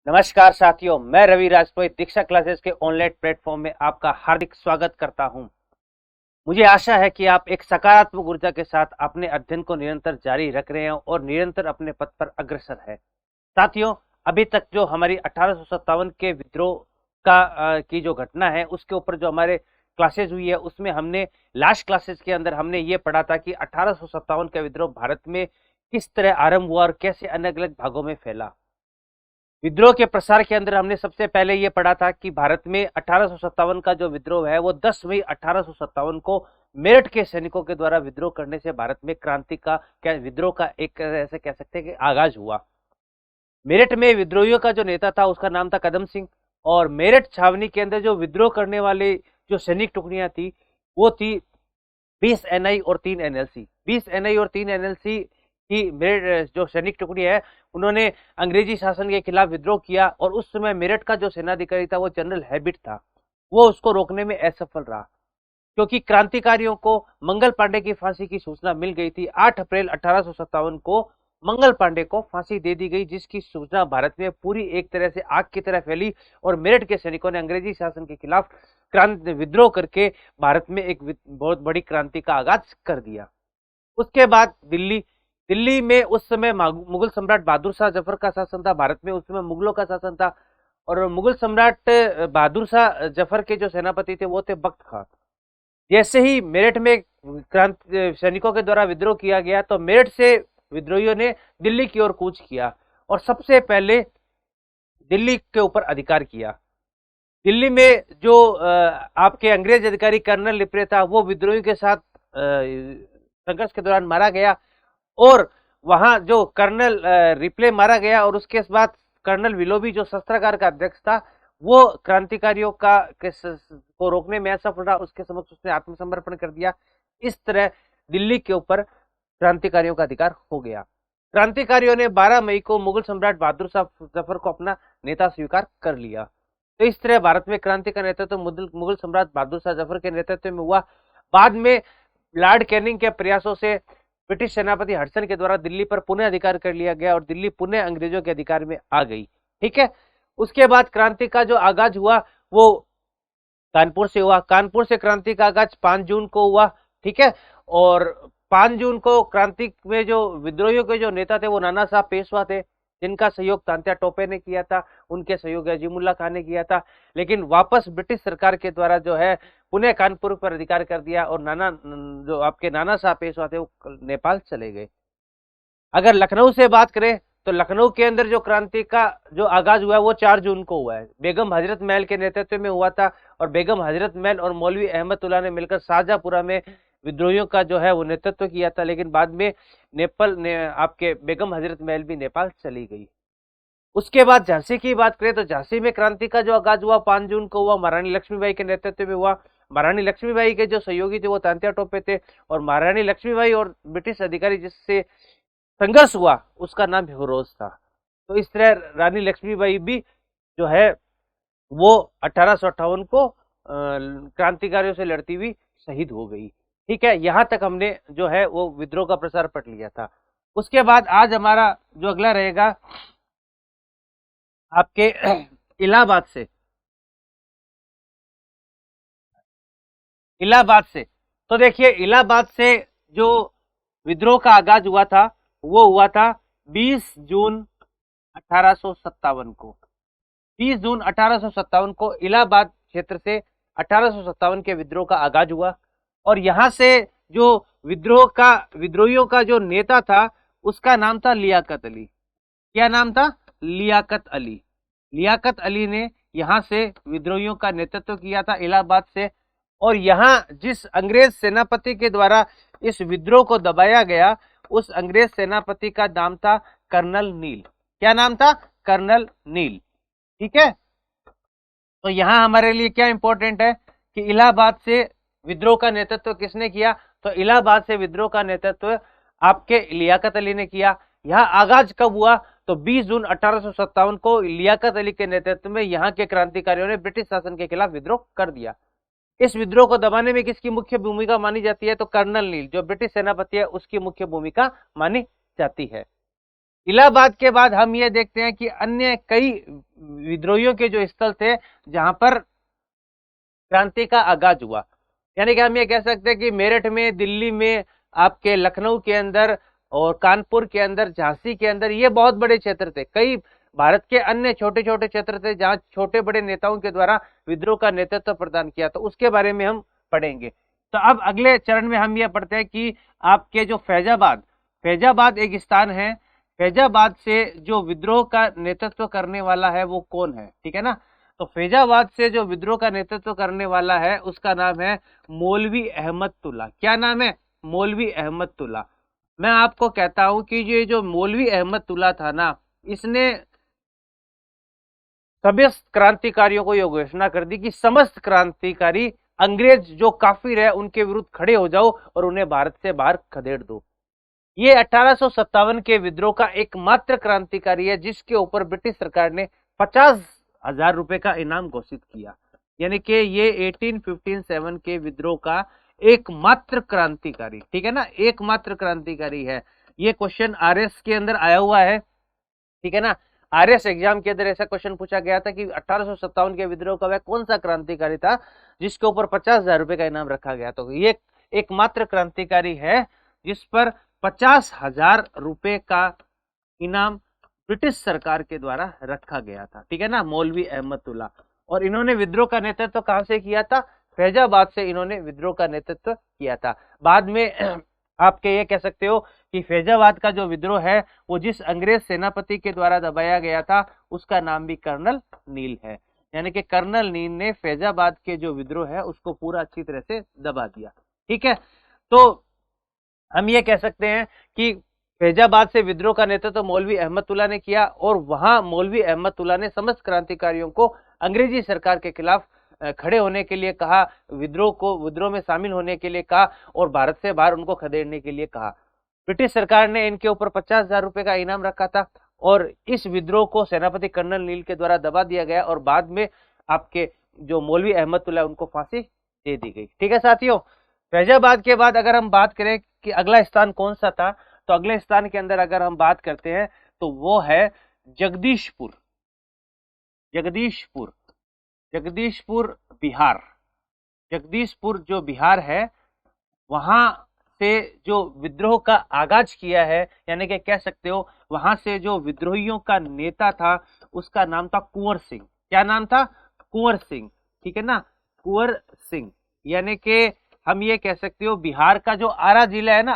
नमस्कार साथियों, मैं रवि राजपुरोहित दीक्षा क्लासेस के ऑनलाइन प्लेटफॉर्म में आपका हार्दिक स्वागत करता हूं। मुझे आशा है कि आप एक सकारात्मक ऊर्जा के साथ अपने अध्ययन को निरंतर जारी रख रहे हैं और निरंतर अपने पथ पर अग्रसर है। साथियों, अभी तक जो हमारी 1857 के विद्रोह की जो घटना है उसके ऊपर जो हमारे क्लासेस हुई है उसमें हमने लास्ट क्लासेस के अंदर हमने ये पढ़ा था कि 1857 का विद्रोह भारत में किस तरह आरंभ हुआ और कैसे अलग अलग भागों में फैला। विद्रोह के प्रसार के अंदर हमने सबसे पहले यह पढ़ा था कि भारत में 1857 का जो विद्रोह है वो 10 मई 1857 को मेरठ के सैनिकों के द्वारा विद्रोह करने से भारत में क्रांति का विद्रोह का एक ऐसे कह सकते हैं कि आगाज हुआ। मेरठ में विद्रोहियों का जो नेता था उसका नाम था कदम सिंह, और मेरठ छावनी के अंदर जो विद्रोह करने वाले जो सैनिक टुकड़ियां थी वो थी 20 एनआई और 3 एनएलसी। 20 एनआई और 3 एनएलसी की मेरठ जो सैनिक टुकड़ी है उन्होंने अंग्रेजी शासन के खिलाफ विद्रोह किया, और उस समय मेरठ का जो सेनाधिकारी था वो जनरल हैबिट था, वो उसको रोकने में असफल रहा क्योंकि क्रांतिकारियों को मंगल पांडे की फांसी की सूचना मिल गई थी। 8 अप्रैल 1857 को मंगल पांडे को फांसी दे दी गई, जिसकी सूचना भारत में पूरी एक तरह से आग की तरह फैली और मेरठ के सैनिकों ने अंग्रेजी शासन के खिलाफ क्रांति विद्रोह करके भारत में एक बहुत बड़ी क्रांति का आगाज कर दिया। उसके बाद दिल्ली में उस समय मुगल सम्राट बहादुर शाह जफर का शासन था। भारत में उस समय मुगलों का शासन था, और मुगल सम्राट बहादुर शाह जफर के जो सेनापति थे वो थे बख्त खान। जैसे ही मेरठ में क्रांति सैनिकों के द्वारा विद्रोह किया गया तो मेरठ से विद्रोहियों ने दिल्ली की ओर कूच किया और सबसे पहले दिल्ली के ऊपर अधिकार किया। दिल्ली में जो आपके अंग्रेज अधिकारी कर्नल लिप्रे था वो विद्रोहियों के साथ संघर्ष के दौरान मारा गया, और वहां जो कर्नल रिप्ले मारा गया और उसके बाद कर्नल विलोबी जो शस्त्रागार का अध्यक्ष था वो क्रांतिकारियों को रोकने में असफल रहा, उसके समक्ष उसने आत्मसमर्पण कर दिया। इस तरह दिल्ली के ऊपर क्रांतिकारियों का अधिकार हो गया। क्रांतिकारियों ने 12 मई को मुगल सम्राट बहादुर शाह जफर को अपना नेता स्वीकार कर लिया। तो इस तरह भारत में क्रांति का नेतृत्व मुगल सम्राट बहादुर शाह जफर के नेतृत्व में हुआ। बाद में लॉर्ड कैनिंग के प्रयासों से ब्रिटिश सेनापति हडसन के द्वारा दिल्ली पर पुनः अधिकार कर लिया गया और दिल्ली पुनः अंग्रेजों के अधिकार में आ गई। ठीक है, उसके बाद क्रांति का जो आगाज हुआ वो कानपुर से हुआ। कानपुर से क्रांति का आगाज 5 जून को हुआ। ठीक है, और 5 जून को क्रांति में जो विद्रोहियों के जो नेता थे वो नाना साहब पेशवा थे, जिनका सहयोग तांत्या टोपे ने किया था, उनके सहयोग अजीमुल्ला खान ने किया था। लेकिन वापस ब्रिटिश सरकार के द्वारा जो है पुनः कानपुर पर अधिकार कर दिया और जो आपके नाना साहब पेशवा थे वो नेपाल चले गए। अगर लखनऊ से बात करें तो लखनऊ के अंदर जो क्रांति का जो आगाज हुआ है वो 4 जून को हुआ है। बेगम हजरत महल के नेतृत्व में हुआ था, और बेगम हजरत महल और मौलवी अहमदुल्ला ने मिलकर शाहजहांपुरा में विद्रोहियों का जो है वो नेतृत्व किया था। लेकिन बाद में आपके बेगम हजरत महल भी नेपाल चली गई। उसके बाद झांसी की बात करें तो झांसी में क्रांति का जो आगाज हुआ 5 जून को हुआ, महारानी लक्ष्मीबाई के नेतृत्व में हुआ। महारानी लक्ष्मीबाई के जो सहयोगी थे वो तांत्या टोपे थे, और महारानी लक्ष्मीबाई और ब्रिटिश अधिकारी जिससे संघर्ष हुआ उसका नाम भिवरोज था। तो इस तरह रानी लक्ष्मीबाई भी जो है वो 1858 को क्रांतिकारियों से लड़ती हुई शहीद हो गई। ठीक है, यहां तक हमने जो है वो विद्रोह का प्रसार पढ़ लिया था। उसके बाद आज हमारा जो अगला रहेगा आपके इलाहाबाद से। इलाहाबाद से तो देखिए, इलाहाबाद से जो विद्रोह का आगाज हुआ था वो हुआ था 20 जून 1857 को। 20 जून 1857 को इलाहाबाद क्षेत्र से 1857 के विद्रोह का आगाज हुआ, और यहां से जो विद्रोहियों का जो नेता था उसका नाम था लियाकत अली। क्या नाम था? लियाकत अली। लियाकत अली ने यहां से विद्रोहियों का नेतृत्व किया था इलाहाबाद से, और यहां जिस अंग्रेज सेनापति के द्वारा इस विद्रोह को दबाया गया उस अंग्रेज सेनापति का नाम था कर्नल नील। क्या नाम था? कर्नल नील। ठीक है, तो यहां हमारे लिए क्या इंपॉर्टेंट है कि इलाहाबाद से विद्रोह का नेतृत्व किसने किया? तो इलाहाबाद से विद्रोह का नेतृत्व आपके लियाकत अली ने किया। यहां आगाज कब हुआ? तो 20 जून 1857 को लियाकत अली के नेतृत्व में यहां के क्रांतिकारियों ने ब्रिटिश शासन के खिलाफ विद्रोह कर दिया। इस विद्रोह को दबाने में किसकी मुख्य भूमिका मानी जाती है? तो कर्नल नील जो ब्रिटिश सेनापति है उसकी मुख्य भूमिका मानी जाती है। इलाहाबाद के बाद हम ये देखते हैं कि अन्य कई विद्रोहियों के जो स्थल थे जहां पर क्रांति का आगाज हुआ। यानी कि हम ये कह सकते हैं कि मेरठ में, दिल्ली में, आपके लखनऊ के अंदर और कानपुर के अंदर, झांसी के अंदर, ये बहुत बड़े क्षेत्र थे। कई भारत के अन्य छोटे छोटे क्षेत्र थे जहां छोटे बड़े नेताओं के द्वारा विद्रोह का नेतृत्व प्रदान किया, तो उसके बारे में हम पढ़ेंगे। तो अब अगले चरण में हम ये पढ़ते हैं कि आपके जो फैजाबाद, फैजाबाद एक स्थान है, फैजाबाद से जो विद्रोह का नेतृत्व करने वाला है वो कौन है, ठीक है ना। तो फैजाबाद से जो विद्रोह का नेतृत्व करने वाला है उसका नाम है मौलवी अहमद तुल्ला। क्या नाम है? मौलवी अहमद तुल्ला। मैं आपको कहता हूं कि ये जो मौलवी अहमद तुल्ला था ना, इसने सभी क्रांतिकारियों को यह घोषणा कर दी कि समस्त क्रांतिकारी अंग्रेज जो काफिर है उनके विरुद्ध खड़े हो जाओ और उन्हें भारत से बाहर खदेड़ दो। ये 1857 के विद्रोह का एकमात्र क्रांतिकारी है जिसके ऊपर ब्रिटिश सरकार ने 50,000 रुपए का इनाम घोषित किया। यानी कि ये 1857 के विद्रोह का एकमात्र क्रांतिकारी, ठीक है ना, एकमात्र क्रांतिकारी है। ये क्वेश्चन आरएस के अंदर आया हुआ है, ठीक है ना। आरएस एग्जाम के अंदर ऐसा क्वेश्चन पूछा गया था कि 1857 के विद्रोह का वह कौन सा क्रांतिकारी था जिसके ऊपर 50,000 रुपए का इनाम रखा गया। तो ये एकमात्र क्रांतिकारी है जिस पर 50,000 रुपए का इनाम ब्रिटिश सरकार के द्वारा रखा गया था, ठीक है ना, मौलवी अहमद तुल्ला। और इन्होंने विद्रोह का नेतृत्व कहां से किया था? फैजाबाद से इन्होंने विद्रोह का नेतृत्व किया था। बाद में आपके ये कह सकते हो कि फैजाबाद का जो विद्रोह है वो जिस अंग्रेज सेनापति के द्वारा दबाया गया था उसका नाम भी कर्नल नील है। यानी कि कर्नल नील ने फैजाबाद के जो विद्रोह है उसको पूरा अच्छी तरह से दबा दिया, ठीक है। तो हम ये कह सकते हैं कि फैजाबाद से विद्रोह का नेतृत्व मौलवी अहमद तुल्ला ने किया और वहां मौलवी अहमद तुल्ला ने समस्त क्रांतिकारियों को अंग्रेजी सरकार के खिलाफ खड़े होने के लिए कहा, विद्रोह में शामिल होने के लिए कहा और भारत से बाहर उनको खदेड़ने के लिए कहा। ब्रिटिश सरकार ने इनके ऊपर 50,000 रुपए का इनाम रखा था और इस विद्रोह को सेनापति कर्नल नील के द्वारा दबा दिया गया और बाद में आपके जो मौलवी अहमद तुल्ला उनको फांसी दे दी गई, ठीक है साथियों। फैजाबाद के बाद अगर हम बात करें कि अगला स्थान कौन सा था, तो अगले स्थान के अंदर अगर हम बात करते हैं तो वो है जगदीशपुर। जगदीशपुर, जगदीशपुर बिहार। जगदीशपुर जो बिहार है वहां से जो विद्रोह का आगाज किया है, यानी कि कह सकते हो वहां से जो विद्रोहियों का नेता था उसका नाम था कुंवर सिंह। क्या नाम था? कुंवर सिंह, ठीक है ना, कुंवर सिंह। यानी कि हम ये कह सकते हो बिहार का जो आरा जिला है ना,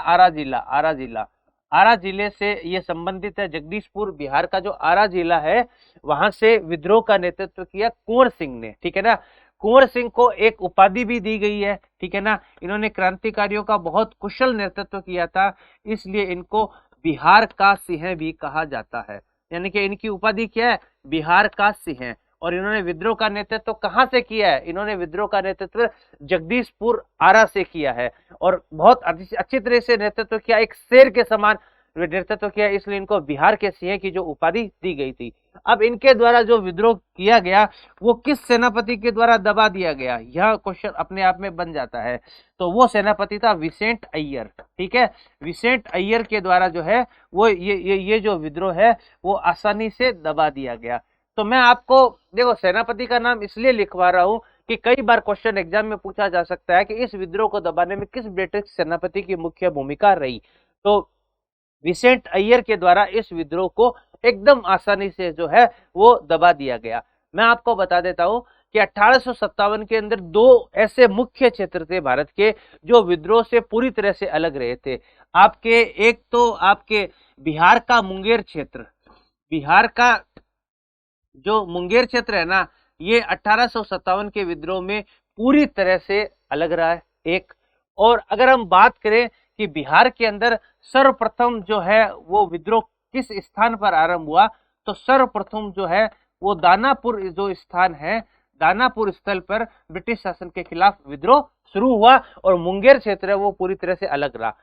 आरा जिले से ये संबंधित है। जगदीशपुर बिहार का जो आरा जिला है वहां से विद्रोह का नेतृत्व किया कुंवर सिंह ने, ठीक है ना। कुंवर सिंह को एक उपाधि भी दी गई है, ठीक है ना। इन्होंने क्रांतिकारियों का बहुत कुशल नेतृत्व किया था, इसलिए इनको बिहार का सिंह भी कहा जाता है। यानी कि इनकी उपाधि क्या है? बिहार का सिंह। और इन्होंने विद्रोह का नेतृत्व कहां से किया है? इन्होंने विद्रोह का नेतृत्व जगदीशपुर आरा से किया है और बहुत अच्छी तरह से नेतृत्व किया, एक शेर के समान नेतृत्व किया, इसलिए इनको बिहार के सिंह की जो उपाधि दी गई थी। अब इनके द्वारा जो विद्रोह किया गया वो किस सेनापति के द्वारा दबा दिया गया, यह क्वेश्चन अपने आप में बन जाता है। तो वो सेनापति था विसेंट अय्यर, ठीक है। विसेंट अय्यर के द्वारा जो है वो ये जो विद्रोह है वो आसानी से दबा दिया गया। तो मैं आपको देखो सेनापति का नाम इसलिए लिखवा रहा हूं कि कई बार क्वेश्चन एग्जाम में पूछा जा सकता है कि इस विद्रोह को दबाने में किस ब्रिटिश सेनापति की मुख्य भूमिका रही। तो विसेंट अय्यर के द्वारा इस विद्रोह को एकदम आसानी से जो है वो दबा दिया गया। मैं आपको बता देता हूं कि 1857 के अंदर दो ऐसे मुख्य क्षेत्र थे भारत के जो विद्रोह से पूरी तरह से अलग रहे थे। आपके एक तो आपके बिहार का मुंगेर क्षेत्र, बिहार का जो मुंगेर क्षेत्र है ना, ये 1857 के विद्रोह में पूरी तरह से अलग रहा है एक। और अगर हम बात करें कि बिहार के अंदर सर्वप्रथम जो है वो विद्रोह किस स्थान पर आरंभ हुआ, तो सर्वप्रथम जो है वो दानापुर जो स्थान है, दानापुर स्थल पर ब्रिटिश शासन के खिलाफ विद्रोह शुरू हुआ और मुंगेर क्षेत्र है वो पूरी तरह से अलग रहा।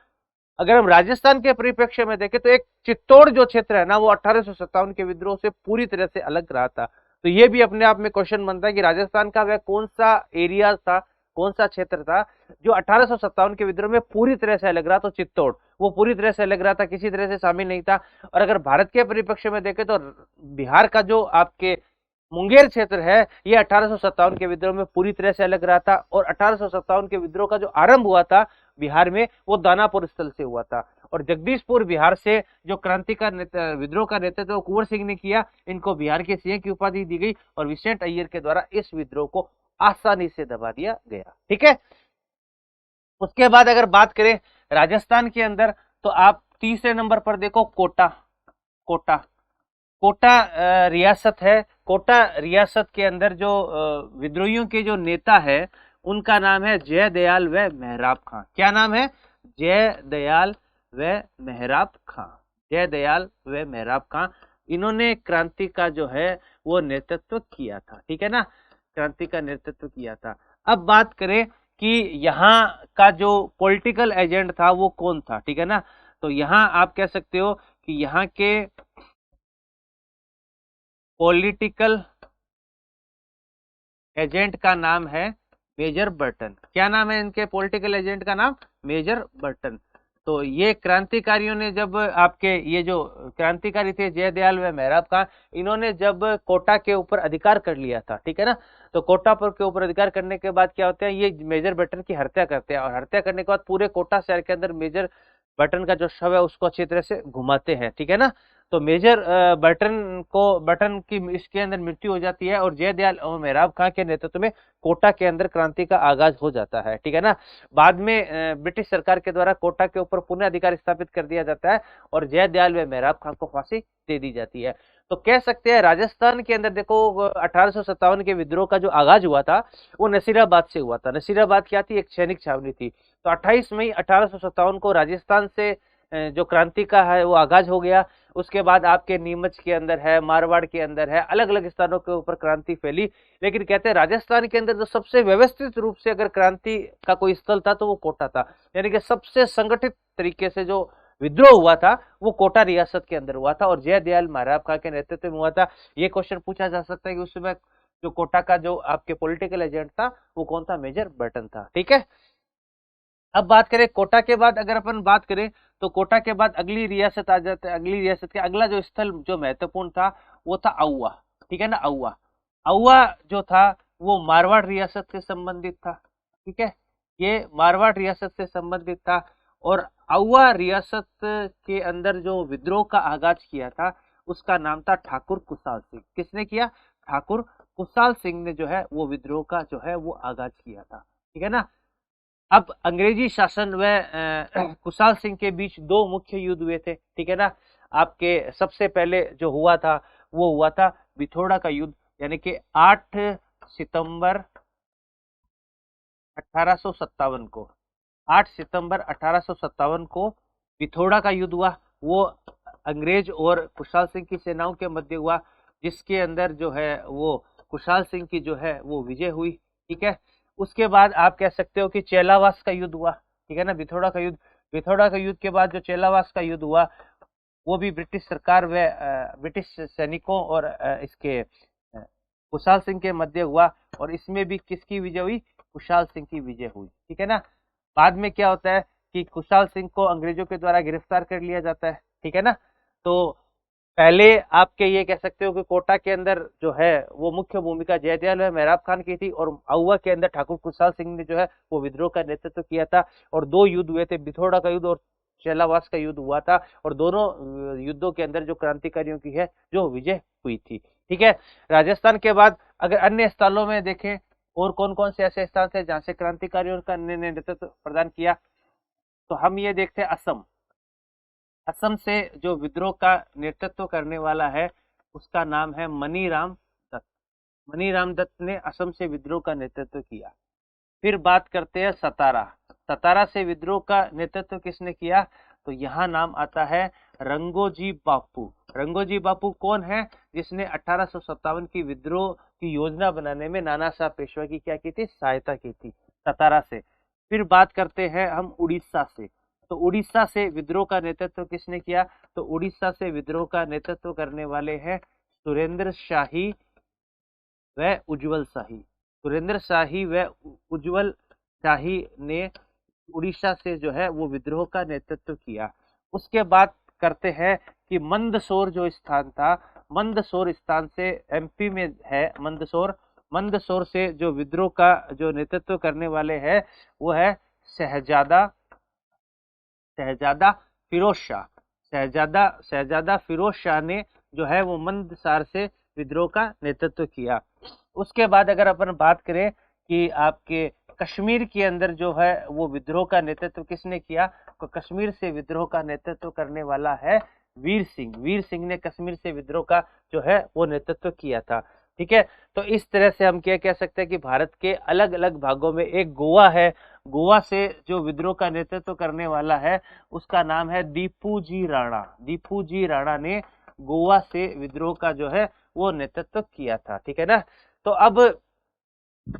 अगर हम राजस्थान के परिप्रेक्ष्य में देखें तो एक चित्तौड़ जो क्षेत्र है ना वो 1857 के विद्रोह से पूरी तरह से अलग रहा था। तो ये भी अपने आप में क्वेश्चन बनता है कि राजस्थान का वह कौन सा एरिया था कौन सा क्षेत्र था जो 1857 के विद्रोह में पूरी तरह से अलग रहा? तो चित्तौड़, वो पूरी तरह से अलग रहा था, किसी तरह से शामिल नहीं था। और अगर भारत के परिप्रेक्ष्य में देखें तो बिहार का जो आपके मुंगेर क्षेत्र है, ये 1857 के विद्रोह में पूरी तरह से अलग रहा था। और 1857 के विद्रोह का जो आरंभ हुआ था बिहार में, वो दानापुर स्थल से हुआ था। और जगदीशपुर बिहार से जो क्रांति का विद्रोह का नेतृत्व कुंवर सिंह ने किया, इनको बिहार के सिंह की उपाधि दी गई और विसेंट अय्यर के द्वारा इस विद्रोह को आसानी से दबा दिया गया। ठीक है। उसके बाद अगर बात करें राजस्थान के अंदर, तो आप तीसरे नंबर पर देखो कोटा। कोटा, कोटा रियासत है। कोटा रियासत के अंदर जो विद्रोहियों के जो नेता है, उनका नाम है जयदयाल व मेहराब खां। क्या नाम है? जयदयाल व मेहराब खां। जयदयाल व मेहराब खां, इन्होंने क्रांति का जो है वो नेतृत्व किया था। ठीक है ना, क्रांति का नेतृत्व किया था। अब बात करें कि यहाँ का जो पॉलिटिकल एजेंट था वो कौन था। ठीक है ना, तो यहाँ आप कह सकते हो कि यहाँ के पॉलिटिकल एजेंट का नाम है मेजर बर्टन। क्या नाम है इनके पॉलिटिकल एजेंट का नाम? Major Burton. तो ये क्रांतिकारियों ने जब आपके ये जो क्रांतिकारी थे जयदयाल व मेहराब खां, इन्होंने जब कोटा के ऊपर अधिकार कर लिया था, ठीक है ना, तो कोटा पर के ऊपर अधिकार करने के बाद क्या होता है, ये मेजर बर्टन की हत्या करते हैं। और हत्या करने के बाद पूरे कोटा शहर के अंदर मेजर बर्टन का जो शव है उसको अच्छी तरह से घुमाते हैं। ठीक है ना, तो मेजर बर्टन की इसके अंदर मृत्यु हो जाती है और जयदयाल और मेहराब खां के नेतृत्व में कोटा के अंदर क्रांति का आगाज हो जाता है। ठीक है ना, बाद में ब्रिटिश सरकार के द्वारा कोटा के ऊपर पुनः अधिकार स्थापित कर दिया जाता है और जयदयाल व मेहराब खां को फांसी दे दी जाती है। तो कह सकते हैं राजस्थान के अंदर देखो 1857 के विद्रोह का जो आगाज हुआ था वो नसीराबाद से हुआ था। नसीराबाद क्या थी? एक सैनिक छावनी थी। तो 28 मई 1857 को राजस्थान से जो क्रांति का है वो आगाज हो गया। उसके बाद आपके नीमच के अंदर है, मारवाड़ के अंदर है, अलग अलग स्थानों के ऊपर क्रांति फैली। लेकिन कहते हैं राजस्थान के अंदर जो सबसे व्यवस्थित रूप से अगर क्रांति का कोई स्थल था तो वो कोटा था। यानी कि सबसे संगठित तरीके से जो विद्रोह हुआ था वो कोटा रियासत के अंदर हुआ था और जयदयाल मेहराब खां के नेतृत्व में हुआ था। ये क्वेश्चन पूछा जा सकता है कि उस समय जो कोटा का जो आपके पॉलिटिकल एजेंट था वो कौन था? मेजर बर्टन था। ठीक है। अब बात करें कोटा के बाद, अगर अपन बात करें तो कोटा के बाद अगली रियासत आ जाता है। अगली रियासत के अगला जो स्थल जो महत्वपूर्ण था वो था आउवा। ठीक है ना, आउवा। आउवा जो था वो मारवाड़ रियासत से संबंधित था। ठीक है, ये मारवाड़ रियासत से संबंधित था। और आउवा रियासत के अंदर जो विद्रोह का आगाज किया था उसका नाम था ठाकुर कुशाल सिंह। किसने किया? ठाकुर कुशाल सिंह ने जो है वो विद्रोह का जो है वो आगाज किया था। ठीक है ना। अब अंग्रेजी शासन व कुशाल सिंह के बीच दो मुख्य युद्ध हुए थे। ठीक है ना, आपके सबसे पहले जो हुआ था वो हुआ था बिथोड़ा का युद्ध, यानी कि 8 सितंबर 1857 को, 8 सितंबर 1857 को बिथोड़ा का युद्ध हुआ। वो अंग्रेज और कुशाल सिंह की सेनाओं के मध्य हुआ, जिसके अंदर जो है वो कुशाल सिंह की जो है वो विजय हुई। ठीक है। उसके बाद आप कह सकते हो कि चेलावास का युद्ध हुआ। ठीक है ना, बिथोड़ा का युद्ध। बिथोड़ा का युद्ध के बाद जो चेलावास का युद्ध हुआ वो भी ब्रिटिश सरकार व ब्रिटिश सैनिकों और इसके कुशाल सिंह के मध्य हुआ। और इसमें भी किसकी विजय हुई? कुशाल सिंह की विजय हुई। ठीक है ना। बाद में क्या होता है कि कुशाल सिंह को अंग्रेजों के द्वारा गिरफ्तार कर लिया जाता है। ठीक है ना। तो पहले आपके ये कह सकते हो कि कोटा के अंदर जो है वो मुख्य भूमिका जयदयाल व मेहराब खान की थी और आउवा के अंदर ठाकुर कुशाल सिंह ने जो है वो विद्रोह का नेतृत्व किया था। और दो युद्ध हुए थे, बिथोड़ा का युद्ध और चेलावास का युद्ध हुआ था। और दोनों युद्धों के अंदर जो क्रांतिकारियों की है जो विजय हुई थी। ठीक है। राजस्थान के बाद अगर अन्य स्थलों में देखें और कौन कौन से ऐसे स्थान थे जहां से क्रांतिकारियों का ने नेतृत्व प्रदान किया, तो हम ये देखते हैं असम। असम से जो विद्रोह का नेतृत्व करने वाला है उसका नाम है मनीराम दत्त। मनीराम दत्त ने असम से विद्रोह का नेतृत्व किया। फिर बात करते हैं सतारा। सतारा से विद्रोह का नेतृत्व किसने किया? तो यहाँ नाम आता है रंगोजी बापू। रंगोजी बापू कौन है? जिसने 1857 की विद्रोह की योजना बनाने में नाना साहब पेशवा की क्या की थी? सहायता की थी, सतारा से। फिर बात करते हैं हम उड़ीसा से। तो उड़ीसा से विद्रोह का नेतृत्व किसने किया? तो उड़ीसा से विद्रोह का नेतृत्व करने वाले हैं सुरेंद्र शाही व उज्जवल शाही। सुरेंद्र शाही व उज्जवल शाही ने उड़ीसा से जो है वो विद्रोह का नेतृत्व किया। उसके बाद करते हैं कि मंदसौर जो स्थान था, मंदसौर स्थान से एमपी में है मंदसौर, मंदसौर से जो विद्रोह का जो नेतृत्व करने वाले हैं वो है शहजादा शहजादा फिरोज शाह। शहजादा फिरोज शाह ने जो है वो मंदसौर से विद्रोह का नेतृत्व किया। उसके बाद अगर अपन बात करें कि आपके कश्मीर के अंदर जो है वो विद्रोह का नेतृत्व किसने किया, तो कश्मीर से विद्रोह का नेतृत्व करने वाला है वीर सिंह। वीर सिंह ने कश्मीर से विद्रोह का जो है वो नेतृत्व किया था। ठीक है, तो इस तरह से हम क्या कह सकते हैं कि भारत के अलग अलग भागों में एक गोवा है, गोवा से जो विद्रोह का नेतृत्व करने वाला है उसका नाम है दीपू जी राणा। दीपू जी राणा ने गोवा से विद्रोह का जो है वो नेतृत्व किया था। ठीक है ना। तो अब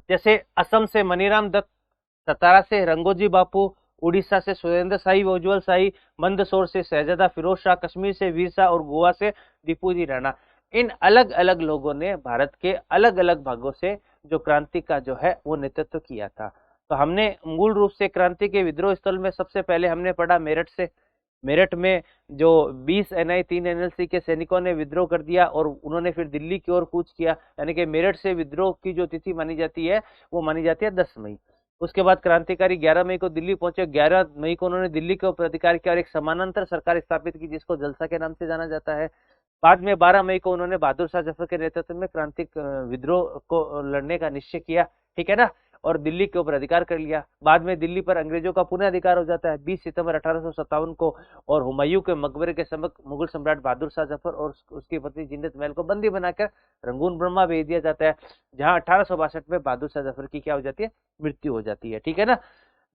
जैसे असम से मनीराम दत्त, सतारा से रंगोजी बापू, उड़ीसा से सुरेंद्र शाही व उज्जवल शाही, मंदसौर से शहजादा फिरोज शाह, कश्मीर से वीर शाह और गोवा से दीपू जी राणा, इन अलग अलग लोगों ने भारत के अलग अलग भागों से जो क्रांति का जो है वो नेतृत्व किया था। तो हमने मूल रूप से क्रांति के विद्रोह स्थल में सबसे पहले हमने पढ़ा मेरठ से। मेरठ में जो 20 एनआई 3 एनएलसी के सैनिकों ने विद्रोह कर दिया और उन्होंने फिर दिल्ली की ओर कूच किया, यानी कि मेरठ से विद्रोह की जो तिथि मानी जाती है वो मानी जाती है 10 मई। उसके बाद क्रांतिकारी 11 मई को दिल्ली पहुंचे। 11 मई को उन्होंने दिल्ली के ऊपर अधिकार किया और एक समानांतर सरकार स्थापित की जिसको जलसा के नाम से जाना जाता है। बाद में 12 मई को उन्होंने बहादुर शाह जफर के नेतृत्व में क्रांतिक विद्रोह को लड़ने का निश्चय किया। ठीक है ना, और दिल्ली के ऊपर अधिकार कर लिया। बाद में दिल्ली पर अंग्रेजों का पुनः अधिकार हो जाता है 20 सितंबर 1857 को, और हुमायूं के मकबरे के समक्ष मुगल सम्राट बहादुर शाह जफर और उसकी पत्नी जिन्नत महल को बंदी बनाकर रंगून ब्रह्मा भेज दिया जाता है, जहां 1862 में बहादुर शाह जफर की क्या हो जाती है, मृत्यु हो जाती है। ठीक है ना।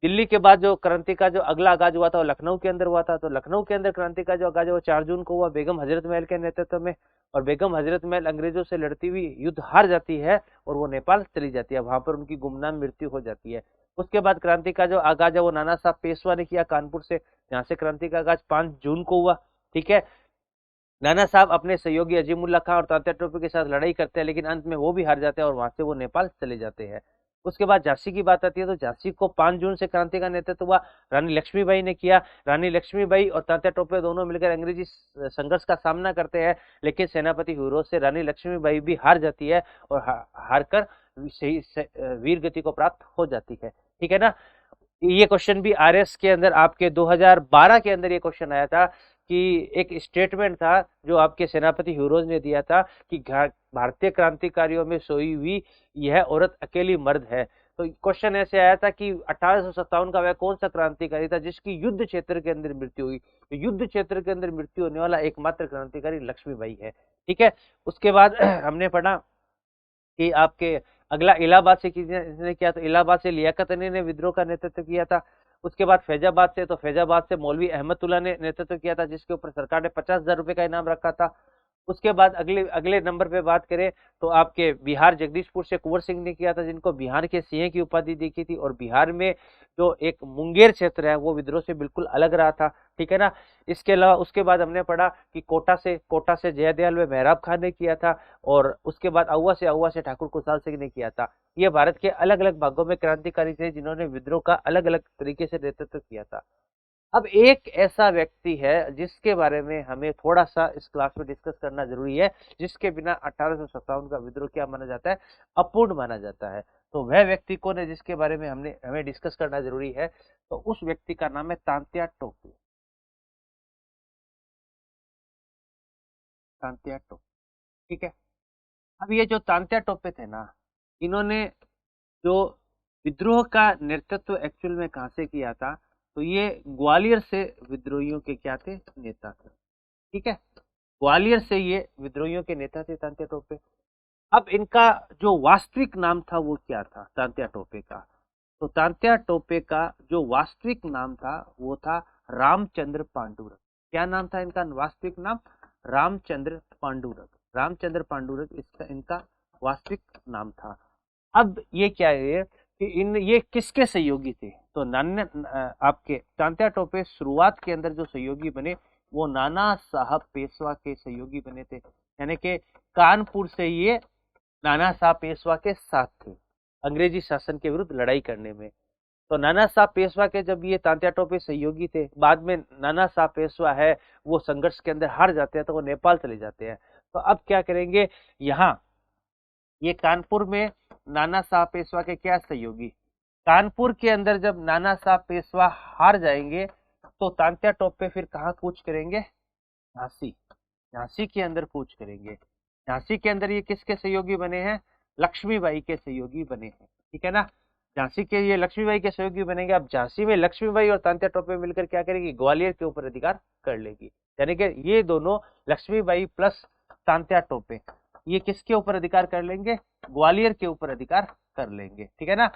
दिल्ली के बाद जो क्रांति का जो अगला आगाज हुआ था वो लखनऊ के अंदर हुआ था। तो लखनऊ के अंदर क्रांति का जो आगाज वो 4 जून को हुआ बेगम हजरत महल के नेतृत्व में, और बेगम हजरत महल अंग्रेजों से लड़ती हुई युद्ध हार जाती है और वो नेपाल चली जाती है, वहां पर उनकी गुमनाम मृत्यु हो जाती है। उसके बाद क्रांति का जो आगाज है वो नाना साहब पेशवा ने किया कानपुर से, जहां से क्रांति का आगाज 5 जून को हुआ। ठीक है, नाना साहब अपने सहयोगी अजीमुल्ला खां और तात्या टोपे के साथ लड़ाई करते हैं, लेकिन अंत में वो भी हार जाते हैं और वहां से वो नेपाल चले जाते हैं। उसके बाद झांसी की बात आती है, तो झांसी को 5 जून से क्रांति का नेतृत्व हुआ रानी लक्ष्मीबाई ने किया। रानी लक्ष्मीबाई और तात्या टोपे दोनों मिलकर अंग्रेजी संघर्ष का सामना करते हैं, लेकिन सेनापति फिरोज से रानी लक्ष्मीबाई भी हार जाती है और हार कर वीर गति को प्राप्त हो जाती है। ठीक है ना। ये क्वेश्चन भी आरएस के अंदर आपके 2012 के अंदर ये क्वेश्चन आया था कि एक स्टेटमेंट था जो आपके सेनापति ह्यूरोज ने दिया था कि भारतीय क्रांतिकारियों में सोई हुई यह औरत अकेली मर्द है। तो क्वेश्चन ऐसे आया था कि 1857 का वह कौन सा क्रांतिकारी था जिसकी युद्ध क्षेत्र के अंदर मृत्यु हुई। तो युद्ध क्षेत्र के अंदर मृत्यु होने वाला एकमात्र क्रांतिकारी लक्ष्मीबाई है। ठीक है। उसके बाद हमने पढ़ा कि आपके अगला इलाहाबाद से किसने किया, तो इलाहाबाद से लियाकत अली ने विद्रोह का नेतृत्व किया था। उसके बाद फैजाबाद से, तो फैजाबाद से मौलवी अहमदुल्ला ने नेतृत्व किया था, जिसके ऊपर सरकार ने 50,000 रुपए का इनाम रखा था। उसके बाद अगले अगले नंबर पे बात करें तो आपके बिहार जगदीशपुर से कुंवर सिंह ने किया था, जिनको बिहार के सिंह की उपाधि दी थी, और बिहार में जो एक मुंगेर क्षेत्र है वो विद्रोह से बिल्कुल अलग रहा था। ठीक है ना। इसके अलावा उसके बाद हमने पढ़ा कि कोटा से जयदयाल व मेहराब खान ने किया था, और उसके बाद अहुआ से ठाकुर खुशहाल सिंह ने किया था। ये भारत के अलग अलग भागों में क्रांतिकारी थे जिन्होंने विद्रोह का अलग अलग तरीके से नेतृत्व किया था। अब एक ऐसा व्यक्ति है जिसके बारे में हमें थोड़ा सा इस क्लास में डिस्कस करना जरूरी है, जिसके बिना 1857 का विद्रोह क्या माना जाता है, अपूर्ण माना जाता है। तो वह व्यक्ति कौन है जिसके बारे में हमें डिस्कस करना जरूरी है, तो उस व्यक्ति का नाम है तांत्या टोपे। तांत्या टोपे। ठीक है। अब ये जो तांत्या टोपे थे ना, इन्होंने जो विद्रोह का नेतृत्व एक्चुअल में कहां से किया था, तो ये ग्वालियर से विद्रोहियों के क्या थे, नेता थे। ठीक है। ग्वालियर से ये विद्रोहियों के नेता थे तांत्या टोपे। अब इनका जो वास्तविक नाम था वो क्या था तांत्या टोपे का, तो तांत्या टोपे का जो वास्तविक नाम था वो था रामचंद्र पांडुरंग। क्या नाम था इनका वास्तविक नाम, रामचंद्र पांडुरंग। रामचंद्र पांडुरंग इसका इनका वास्तविक नाम था। अब ये क्या है कि ये किसके सहयोगी थे, तो आपके तांत्या टोपे शुरुआत के अंदर जो सहयोगी बने वो नाना साहब पेशवा के सहयोगी बने थे, यानी कि कानपुर से ये नाना साहब पेशवा के साथ थे। अंग्रेजी शासन के विरुद्ध लड़ाई करने में। तो नाना साहब पेशवा के जब ये तांत्या टोपे सहयोगी थे, बाद में नाना साहब पेशवा है वो संघर्ष के अंदर हार जाते हैं तो वो नेपाल चले जाते हैं। तो अब क्या करेंगे, यहाँ ये कानपुर में नाना साहब पेशवा के क्या सहयोगी, कानपुर के अंदर जब नाना साहब पेशवा हार जाएंगे तो तांत्या टोपे फिर कहाँ कूच करेंगे, झांसी, झांसी के अंदर कूच करेंगे। झांसी के अंदर ये किसके सहयोगी बने हैं, लक्ष्मीबाई के सहयोगी बने हैं, ठीक है ना। झांसी के ये लक्ष्मीबाई के सहयोगी बनेंगे। अब झांसी में लक्ष्मीबाई और तांत्या टोपे मिलकर क्या करेगी, ग्वालियर के ऊपर अधिकार कर लेगी। यानी कि ये दोनों लक्ष्मीबाई प्लस तांत्या टोपे ये किसके ऊपर अधिकार कर लेंगे, ग्वालियर के ऊपर अधिकार कर लेंगे, ठीक है ना।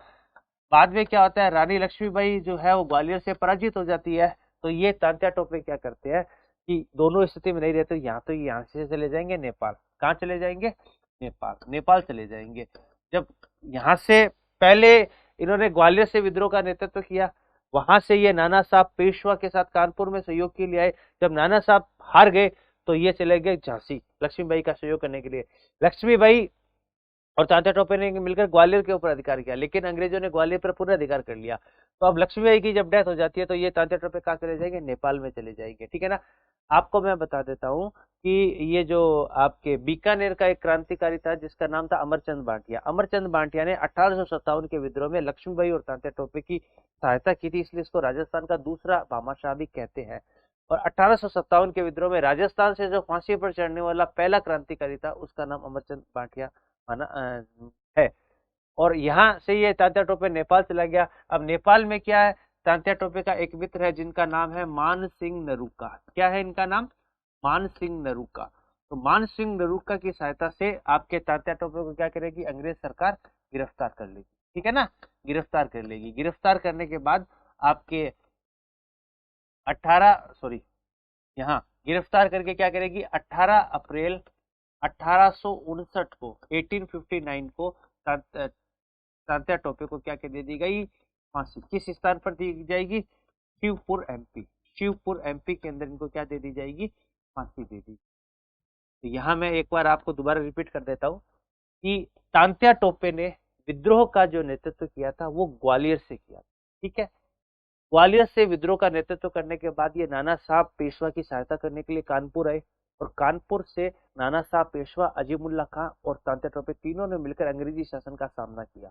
बाद में क्या होता है, रानी लक्ष्मीबाई जो है वो ग्वालियर से पराजित हो जाती है। तो ये तांत्या टोपे क्या करते हैं कि दोनों स्थिति में नहीं रहते, यहाँ तो यहाँ से चले जाएंगे नेपाल। कहाँ चले जाएंगे, नेपाल, नेपाल चले जाएंगे। जब यहाँ से पहले इन्होंने ग्वालियर से विद्रोह का नेतृत्व किया, वहां से ये नाना साहब पेशवा के साथ कानपुर में सहयोग के लिए आए। जब नाना साहब हार गए तो ये चले गए झांसी लक्ष्मीबाई का सहयोग करने के लिए। लक्ष्मीबाई और तांत्या टोपे ने मिलकर ग्वालियर के ऊपर अधिकार किया, लेकिन अंग्रेजों ने ग्वालियर पर पूर्ण अधिकार कर लिया। तो अब लक्ष्मीबाई की जब डेथ हो जाती है तो ये तांत्या टोपे कहाँ चले जाएंगे, नेपाल में चले जाएंगे, ठीक है ना। आपको मैं बता देता हूँ कि ये जो आपके बीकानेर का एक क्रांतिकारी था जिसका नाम था अमरचंद भाटिया। अमरचंद भाटिया ने 1857 के विद्रोह में लक्ष्मीबाई और तांत्या टोपे की सहायता की थी, इसलिए इसको राजस्थान का दूसरा भामाशाह भी कहते हैं। और 1857 के विद्रोह में राजस्थान से जो फांसी पर चढ़ने वाला पहला क्रांतिकारी था उसका नाम अमरचंद भाटिया है। और यहाँ से ये तांत्या टोपे नेपाल चला गया। अब नेपाल में क्या है, तांत्या टोपे का एक मित्र है जिनका नाम है मान सिंह नरूका। क्या है इनका नाम, मान सिंह नरूका। तो मान सिंह नरूका की सहायता से आपके तांत्या टोपे को क्या करेगी, अंग्रेज सरकार गिरफ्तार कर लेगी, ठीक है ना, गिरफ्तार कर लेगी। गिरफ्तार करने के बाद आपके 18 यहाँ गिरफ्तार करके क्या करेगी, 18 अप्रैल 1859 को 1859 को तांत्या टोपे को क्या दे दी गई, फांसी। किस स्थान पर दी जाएगी, शिवपुर एमपी, शिवपुर एमपी के अंदर इनको क्या दे दी जाएगी, फांसी दे दी। तो यहाँ मैं एक बार आपको दोबारा रिपीट कर देता हूँ कि तांत्या टोपे ने विद्रोह का जो नेतृत्व किया था वो ग्वालियर से किया, ठीक है। ग्वालियर से विद्रोह का नेतृत्व करने के बाद ये नाना साहब पेशवा की सहायता करने के लिए कानपुर आए, और कानपुर से नाना साहब पेशवा, अजीमुल्ला खां और तांत्या टोपे तीनों ने मिलकर अंग्रेजी शासन का सामना किया।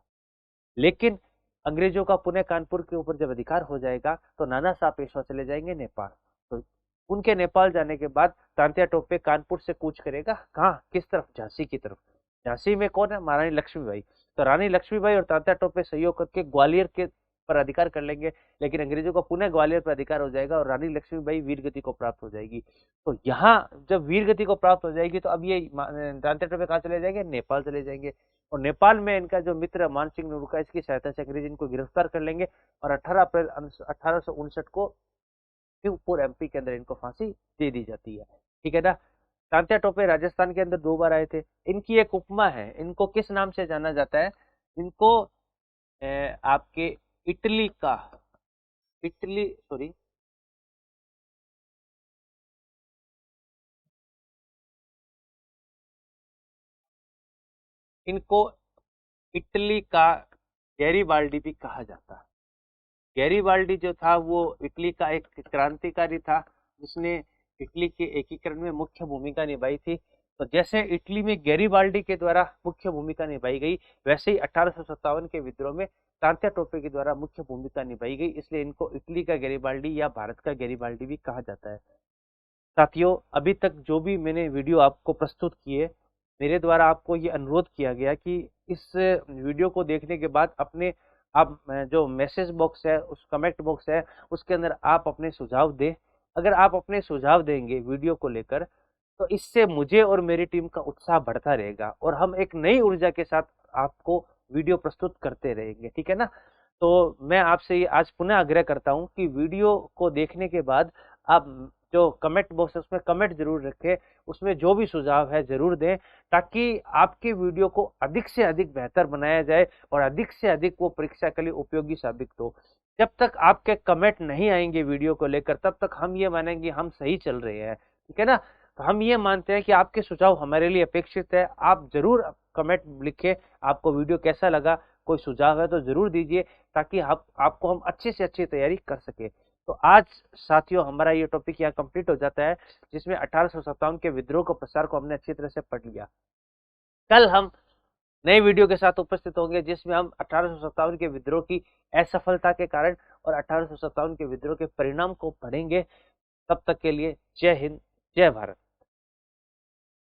लेकिन अंग्रेजों का पुनः कानपुर के ऊपर जब अधिकार हो जाएगा तो नाना साहब पेशवा चले जाएंगे नेपाल। तो उनके नेपाल जाने के बाद तांत्या टोपे कानपुर से कूच करेगा, कहाँ, किस तरफ, झांसी की तरफ। झांसी में कौन है, महारानी लक्ष्मीबाई। तो रानी लक्ष्मीबाई और तांत्या टोपे सहयोग करके ग्वालियर के पर अधिकार कर लेंगे, लेकिन अंग्रेजों का पुनः ग्वालियर पर अधिकार हो जाएगा और रानी लक्ष्मीबाई वीरगति को प्राप्त हो जाएगी। तो यहाँ जब वीरगति को प्राप्त हो जाएगी तो अब ये तांत्या टोपे कहाँ चले जाएंगे, नेपाल चले जाएंगे। और नेपाल में इनका जो मित्र मान सिंह नरूका, इसकी सहायता से अंग्रेज इनको गिरफ्तार कर लेंगे और 18 अप्रैल 1859 को शिवपुर एमपी के अंदर इनको फांसी दे दी जाती है, ठीक है ना। तांत्या टोपे राजस्थान के अंदर 2 बार आए थे। इनकी एक उपमा है, इनको किस नाम से जाना जाता है, इनको आपके इटली का, इटली सॉरी इनको इटली का गैरीबाल्डी भी कहा जाता है। गैरीबाल्डी जो था वो इटली का एक क्रांतिकारी था जिसने इटली के एकीकरण में मुख्य भूमिका निभाई थी। तो जैसे इटली में गैरीबाल्डी के द्वारा मुख्य भूमिका निभाई गई, वैसे ही 1857 के विद्रोह में तांत्या टोपे के द्वारा मुख्य भूमिका निभाई गई, इसलिए इनको इटली का गैरीबाल्डी या भारत का गैरीबाल्डी भी कहा जाता है। साथियों, अभी तक जो भी मैंने वीडियो आपको प्रस्तुत किए, मेरे द्वारा आपको ये अनुरोध किया गया कि इस वीडियो को देखने के बाद अपने आप जो मैसेज बॉक्स है, उस कमेंट बॉक्स है, उसके अंदर आप अपने सुझाव दें। अगर आप अपने सुझाव देंगे वीडियो को लेकर तो इससे मुझे और मेरी टीम का उत्साह बढ़ता रहेगा और हम एक नई ऊर्जा के साथ आपको वीडियो प्रस्तुत करते रहेंगे, ठीक है ना। तो मैं आपसे ये आज पुनः आग्रह करता हूँ कि वीडियो को देखने के बाद आप जो कमेंट बॉक्स है उसमें कमेंट जरूर रखें, उसमें जो भी सुझाव है जरूर दें, ताकि आपके वीडियो को अधिक से अधिक बेहतर बनाया जाए और अधिक से अधिक वो परीक्षा के लिए उपयोगी साबित हो। जब तक आपके कमेंट नहीं आएंगे वीडियो को लेकर, तब तक हम ये मानेंगे हम सही चल रहे हैं, ठीक है ना। तो हम ये मानते हैं कि आपके सुझाव हमारे लिए अपेक्षित है। आप जरूर कमेंट लिखें आपको वीडियो कैसा लगा, कोई सुझाव है तो जरूर दीजिए, ताकि आपको हम अच्छे से अच्छी तैयारी कर सके। तो आज साथियों हमारा ये टॉपिक यहाँ कंप्लीट हो जाता है, जिसमें 1857 के विद्रोह को प्रसार को हमने अच्छी तरह से पढ़ लिया। कल हम नई वीडियो के साथ उपस्थित होंगे, जिसमें हम 1857 के विद्रोह की असफलता के कारण और 1857 के विद्रोह के परिणाम को पढ़ेंगे। तब तक के लिए जय हिंद, जय भारत।